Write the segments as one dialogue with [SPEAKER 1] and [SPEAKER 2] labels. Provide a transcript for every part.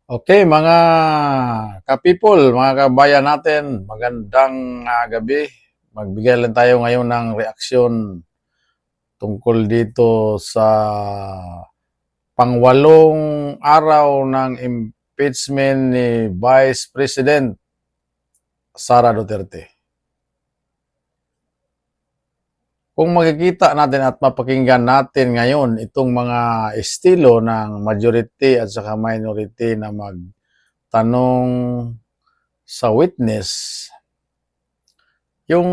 [SPEAKER 1] Okay, mga ka-people, mga kabayan natin, magandang gabi. Magbigay lang tayo ngayon ng reaksyon tungkol dito sa pangwalong araw ng impeachment ni Vice President Sara Duterte. Kung makikita natin at mapakinggan natin ngayon itong mga estilo ng majority at saka minority na magtanong sa witness, yung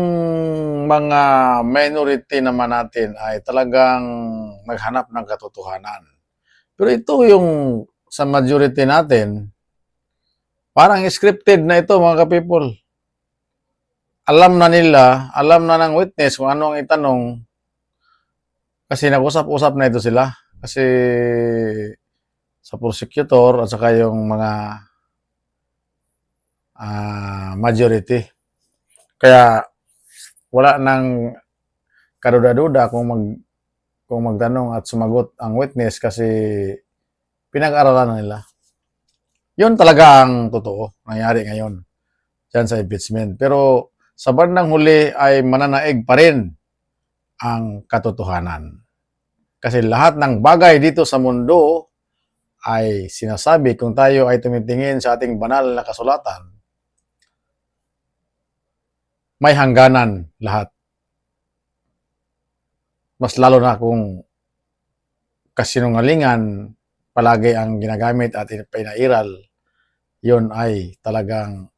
[SPEAKER 1] mga minority naman natin ay talagang naghanap ng katotohanan. Pero ito yung sa majority natin, parang scripted na ito mga ka-people. Alam na nila, alam na ng witness kung ano ang itanong kasi nag-usap-usap na ito sila. Kasi sa prosecutor at saka yung mga majority. Kaya wala nang kaduda-duda kung magtanong at sumagot ang witness kasi pinag-aralan na nila. Yun talaga ang totoo nangyari ngayon dyan sa impeachment. Pero sa bandang huli ay mananaig pa rin ang katotohanan. Kasi lahat ng bagay dito sa mundo ay sinasabi kung tayo ay tumitingin sa ating banal na kasulatan, may hangganan lahat. Mas lalo na kung kasinungalingan palagi ang ginagamit at pinairal, yun ay talagang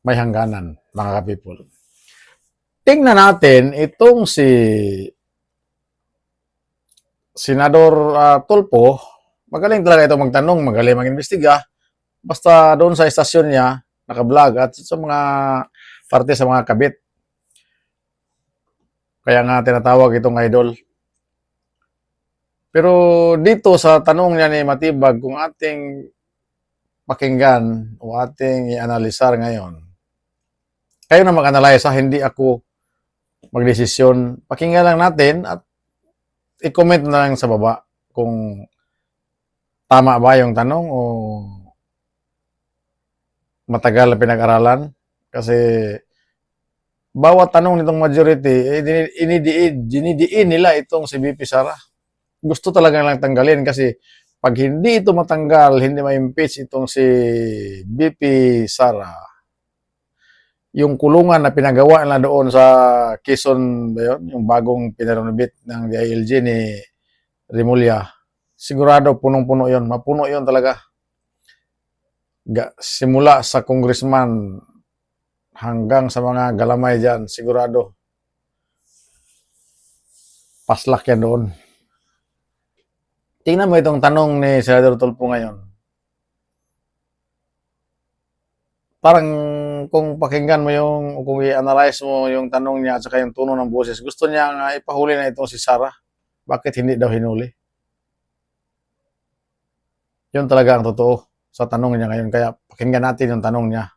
[SPEAKER 1] may hangganan, mga ka-people. Tingnan natin itong si Senador Tulfo. Magaling talaga ito magtanong, magaling mag-imbestiga. Basta doon sa estasyon niya, naka-vlog at sa mga parte sa mga kabit. Kaya nga tinatawag itong idol. Pero dito sa tanong niya ni Matibag, kung ating pakinggan o ating i-analisar ngayon, kayo na mag-analyze, hindi ako magdesisyon. Pakinggan lang natin at i-comment na lang sa baba kung tama ba yung tanong o matagal na pinag-aralan. Kasi bawat tanong nitong majority, dinidiin nila itong si VP Sara. Gusto talaga lang tanggalin kasi pag hindi ito matanggal, hindi ma-impeach itong si VP Sara, yung kulungan na pinagawa nila doon sa Quezon, yun, yung bagong pinarenovate ng DILG ni Remulla, sigurado punong-puno yun. Mapuno yun talaga. Simula sa congressman hanggang sa mga galamay dyan, sigurado. Paslak yan doon. Tingnan mo itong tanong ni Senador Tulfo ngayon. Parang kung pakinggan mo yung, kung i-analyze mo yung tanong niya at saka yung tono ng boses, gusto niya nga ipahuli na itong si Sara. Bakit hindi daw hinuli? Yun talaga ang totoo sa tanong niya ngayon. Kaya pakinggan natin yung tanong niya.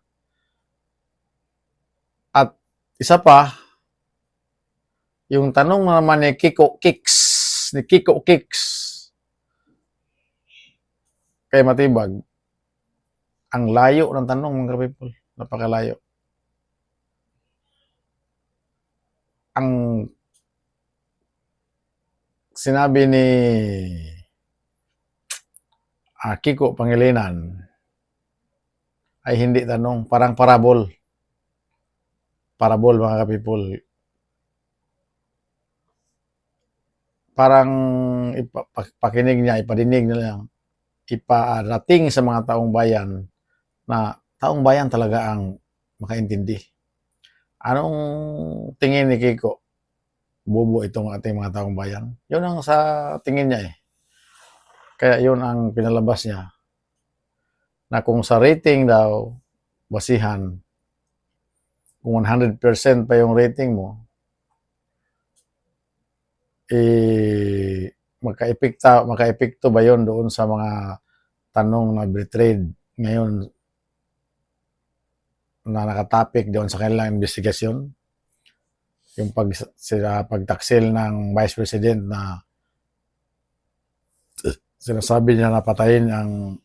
[SPEAKER 1] At isa pa, yung tanong naman ni Kiko Kicks kay Matibag, ang layo ng tanong mga people, napakalayo. Ang sinabi ni Kiko Pangilinan ay hindi tanong, parang parabol. Parabol mga ka-people. Parang pakinig niya, ipadinig na lang, iparating sa mga taong bayan na taong bayan talaga ang makaintindi. Anong tingin ni Kiko? Bobo itong ating mga taong bayan? Yun ang sa tingin niya eh. Kaya yun ang pinalabas niya. Na kung sa rating daw, basihan, kung 100% pa yung rating mo, maka-epekto ba yun doon sa mga tanong na betrayed ngayon na nakatopic doon sa kanilang investigasyon? Yung pagtaksil ng Vice President na sinasabi niya na patayin ang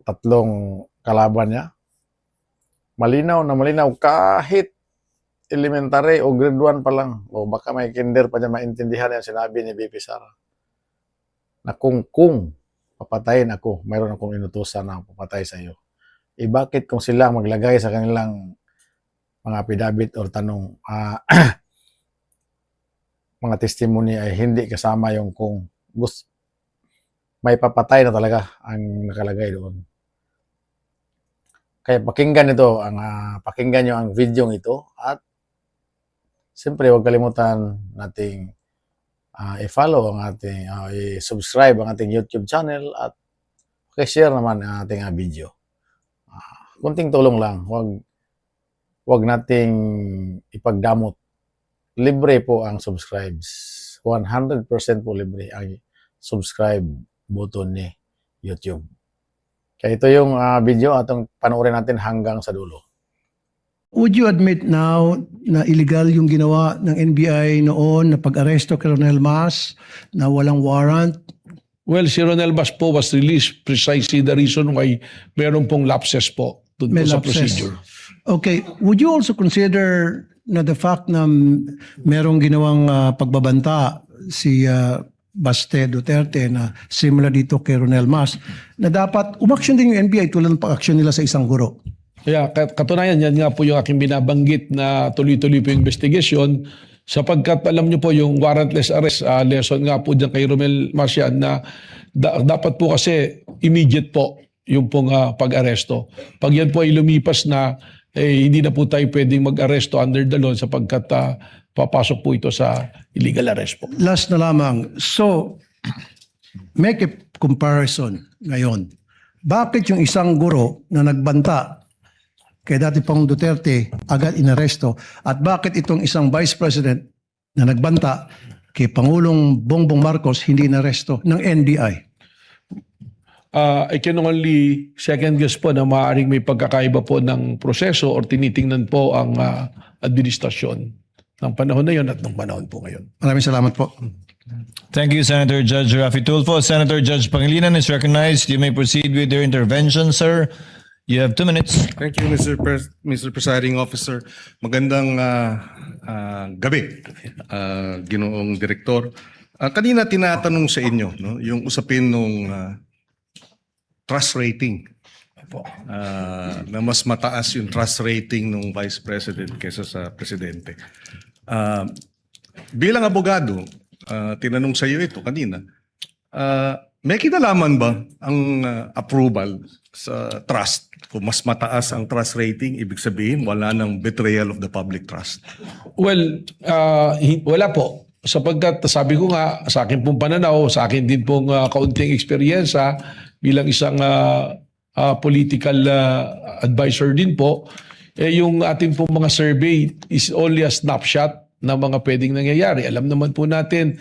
[SPEAKER 1] tatlong kalaban niya. Malinaw na malinaw kahit elementary o grade 1 pa lang o baka may kinder pa dyan maintindihan yung sinabi ni BP Sara na kung papatayin ako, mayroon akong inutusan na papatay sa iyo. Bakit kung sila maglagay sa kanilang mga affidavit or tanong mga testimony ay hindi kasama yung kung may papatay na talaga ang nakalagay doon. Kaya pakinggan nyo ang video ito at siyempre huwag kalimutan nating i-follow ang ating, i-subscribe ang ating YouTube channel at share naman ang ating video. Kunting tulong lang, huwag nating ipagdamot. Libre po ang subscribes. 100% po libre ang subscribe button ni YouTube. Kaya ito yung video at panoorin natin hanggang sa dulo.
[SPEAKER 2] Would you admit now na illegal yung ginawa ng NBI noon na pag-aresto kay Ronel Mas na walang warrant?
[SPEAKER 3] Well, si Ronel Mas po was released precisely the reason why meron pong lapses po dun po
[SPEAKER 2] May
[SPEAKER 3] sa
[SPEAKER 2] lapses.
[SPEAKER 3] procedure.
[SPEAKER 2] Okay. Would you also consider na the fact na merong ginawang pagbabanta si Baste Duterte na similar dito kay Ronel Mas na dapat umaksyon din yung NBI tulad ng pag-aksyon nila sa isang guro?
[SPEAKER 3] Kaya katunayan, yan nga po yung aking binabanggit na tuloy-tuloy po yung investigation sapagkat alam nyo po yung warrantless arrest lesson nga po dyan kay Romel Mas yan na dapat po kasi immediate po yung pong pag-aresto. Pag yan po ay lumipas na, hindi na po tayo pwedeng mag-aresto under the law sapagkat papasok po ito sa illegal arrest po.
[SPEAKER 2] Last na lamang. So, make a comparison ngayon. Bakit yung isang guro na nagbanta kay dati Pangulong Duterte agad inaresto at bakit itong isang vice president na nagbanta kay Pangulong Bongbong Marcos hindi inaresto ng NBI?
[SPEAKER 3] I can only second guess po na maaaring may pagkakaiba po ng proseso or tinitingnan po ang administrasyon ng panahon na yon at ng panahon po ngayon.
[SPEAKER 2] Maraming salamat po.
[SPEAKER 4] Thank you, Senator Judge Raffy Tulfo. Senator Judge Pangilinan is recognized. You may proceed with your intervention, sir. You have 2 minutes.
[SPEAKER 5] Thank you, Mr. Presiding Officer. Magandang gabi, Ginoong Direktor. Kanina tinatanong sa inyo no, yung usapin nung trust rating. Na mas mataas yung trust rating ng Vice President kaysa sa Presidente. Bilang abogado, tinanong sa iyo ito kanina, may kinalaman ba ang approval sa trust? Kung mas mataas ang trust rating, ibig sabihin wala nang betrayal of the public trust.
[SPEAKER 3] Well, wala po. Sapagkat sabi ko nga, sa akin pong pananaw, sa akin din pong kaunting eksperyensya bilang isang political advisor din po, yung ating pong mga survey is only a snapshot na mga pwedeng nangyayari. Alam naman po natin